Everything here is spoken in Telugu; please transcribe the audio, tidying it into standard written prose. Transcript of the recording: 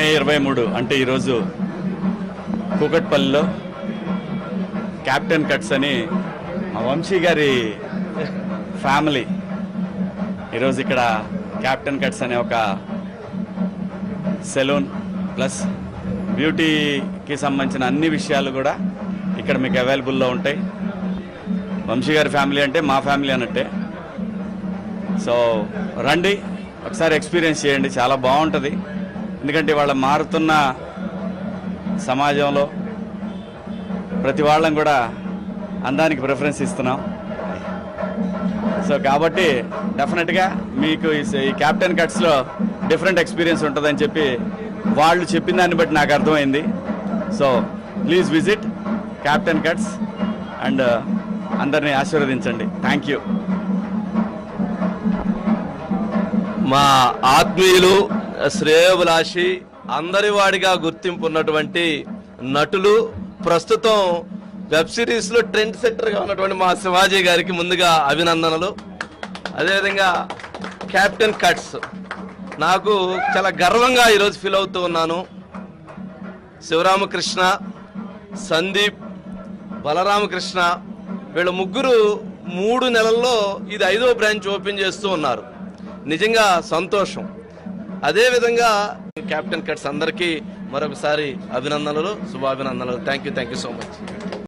మే 23 అంటే ఈరోజు కూకట్పల్లిలో క్యాప్టెన్ కట్స్ అని మా వంశీ గారి ఫ్యామిలీ ఈరోజు ఇక్కడ క్యాప్టెన్ కట్స్ అనే ఒక సెలూన్ ప్లస్ బ్యూటీకి సంబంధించిన అన్ని విషయాలు కూడా ఇక్కడ మీకు అవైలబుల్లో ఉంటాయి. వంశీ గారి ఫ్యామిలీ అంటే మా ఫ్యామిలీ అన్నట్టే. సో రండి, ఒకసారి ఎక్స్పీరియన్స్ చేయండి, చాలా బాగుంటుంది. ఎందుకంటే వాళ్ళ మారుతున్న సమాజంలో ప్రతి వాళ్ళం కూడా అందానికి ప్రిఫరెన్స్ ఇస్తున్నాం. సో కాబట్టి డెఫినెట్గా మీకు ఈ క్యాప్టెన్ కట్స్లో డిఫరెంట్ ఎక్స్పీరియన్స్ ఉంటుందని చెప్పి వాళ్ళు చెప్పిన దాన్ని బట్టి నాకు అర్థమైంది. So please visit captain cuts and అందరినీ ఆశీర్వదించండి. Thank you. మా ఆత్మీయులు, శ్రేయోభిలాషి, అందరి వాడిగా గుర్తింపు ఉన్నటువంటి నటులు, ప్రస్తుతం వెబ్ సిరీస్లో ట్రెండ్ సెట్టర్గా ఉన్నటువంటి మా శివాజీ గారికి ముందుగా అభినందనలు. అదేవిధంగా క్యాప్టెన్ కట్స్ నాకు చాలా గర్వంగా ఈరోజు ఫీల్ అవుతూ ఉన్నాను. శివరామకృష్ణ, సందీప్, బలరామకృష్ణ వీళ్ళ ముగ్గురు 3 నెలల్లో ఇది 5వ బ్రాంచ్ ఓపెన్ చేస్తూ ఉన్నారు. నిజంగా సంతోషం. అదేవిధంగా క్యాప్టెన్ కట్స్ అందరికీ మరొకసారి అభినందనలు, శుభాభినందనలు. Thank you so much.